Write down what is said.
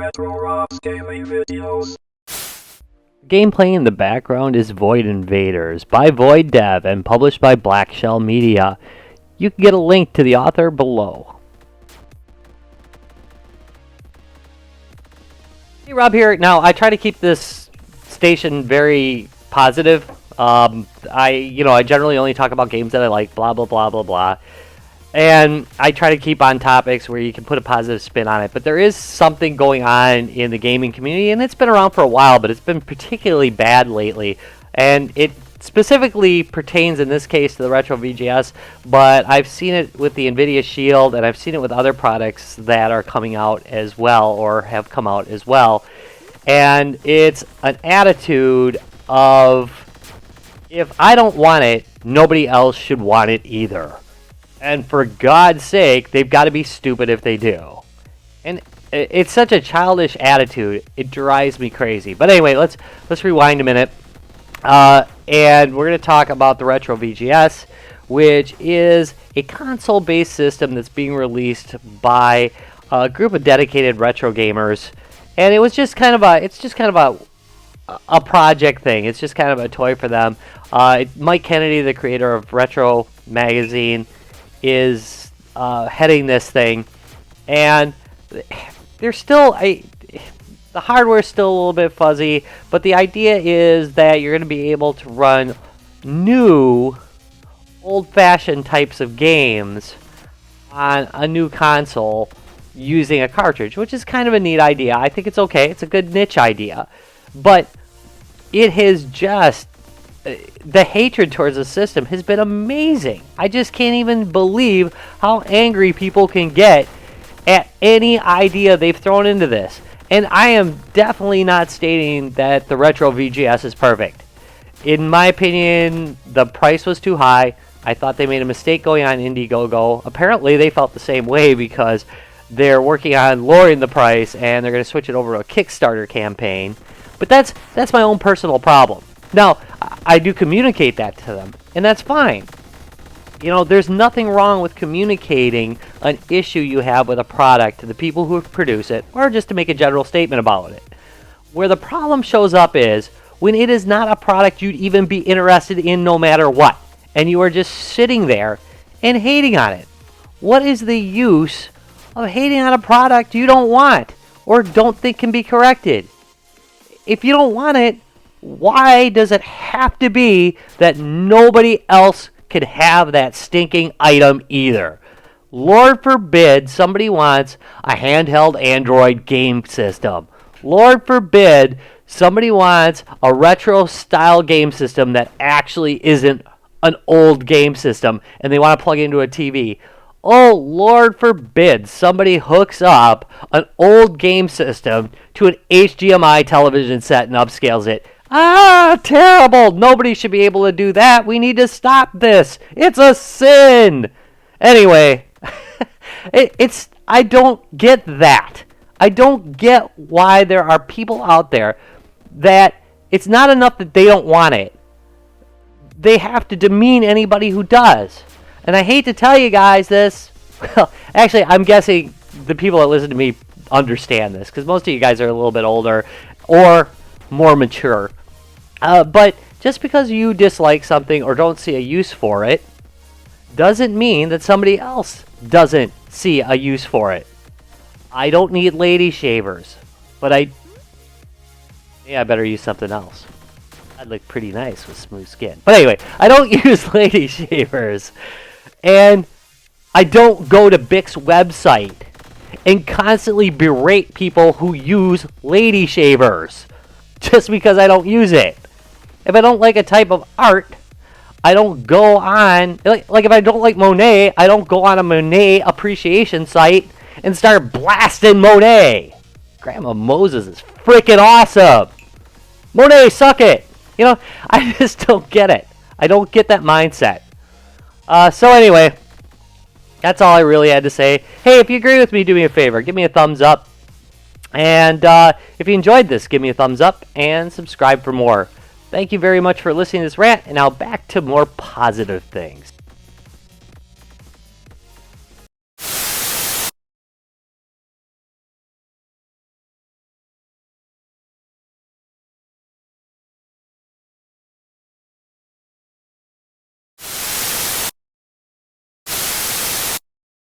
RetroVGS gaming videos. Gameplay in the background is Void Invaders by Void Dev and published by Black Shell Media. You can get a link to the author below. Hey, Rob here. Now, I try to keep this station very positive. I generally only talk about games that I like, blah, blah, blah, blah, blah. And I try to keep on topics where you can put a positive spin on it. But there is something going on in the gaming community, and it's been around for a while, but it's been particularly bad lately. And it specifically pertains, in this case, to the RetroVGS, but I've seen it with the NVIDIA Shield, and I've seen it with other products that are coming out as well, or have come out as well. And it's an attitude of, if I don't want it, nobody else should want it either. And for God's sake, they've got to be stupid if they do. And it's such a childish attitude, it drives me crazy. But anyway, let's rewind a minute. And we're going to talk about the RetroVGS, which is a console-based system that's being released by a group of dedicated retro gamers. And it was just kind of a project thing. It's just kind of a toy for them. Mike Kennedy, the creator of Retro Magazine, is heading this thing, and there's still the hardware's still a little bit fuzzy, but the idea is that you're going to be able to run new old-fashioned types of games on a new console using a cartridge, which is kind of a neat idea. I think it's okay. It's a good niche idea, but it has just the hatred towards the system has been amazing. I just can't even believe how angry people can get at any idea they've thrown into this. And I am definitely not stating that the RetroVGS is perfect. In my opinion, the price was too high. I thought they made a mistake going on Indiegogo. Apparently, they felt the same way because they're working on lowering the price and they're going to switch it over to a Kickstarter campaign. But that's my own personal problem. Now, I do communicate that to them, and that's fine. You know, there's nothing wrong with communicating an issue you have with a product to the people who produce it, or just to make a general statement about it. Where the problem shows up is when it is not a product you'd even be interested in no matter what, and you are just sitting there and hating on it. What is the use of hating on a product you don't want, or don't think can be corrected? If you don't want it, why does it have to be that nobody else could have that stinking item either? Lord forbid somebody wants a handheld Android game system. Lord forbid somebody wants a retro style game system that actually isn't an old game system and they want to plug it into a TV. Oh, Lord forbid somebody hooks up an old game system to an HDMI television set and upscales it. Ah, terrible. Nobody should be able to do that. We need to stop this. It's a sin. Anyway, I don't get that. I don't get why there are people out there that it's not enough that they don't want it. They have to demean anybody who does. And I hate to tell you guys this. Well, actually, I'm guessing the people that listen to me understand this, because most of you guys are a little bit older or more mature. But just because you dislike something or don't see a use for it doesn't mean that somebody else doesn't see a use for it. I don't need lady shavers, but I better use something else. I'd look pretty nice with smooth skin. But anyway, I don't use lady shavers. And I don't go to Bic's website and constantly berate people who use lady shavers just because I don't use it. If I don't like a type of art, I don't go on, like if I don't like Monet, I don't go on a Monet appreciation site and start blasting Monet. Grandma Moses is freaking awesome. Monet, suck it. You know, I just don't get it. I don't get that mindset. So anyway, that's all I really had to say. Hey, if you agree with me, do me a favor. Give me a thumbs up. And if you enjoyed this, give me a thumbs up and subscribe for more. Thank you very much for listening to this rant, and now back to more positive things.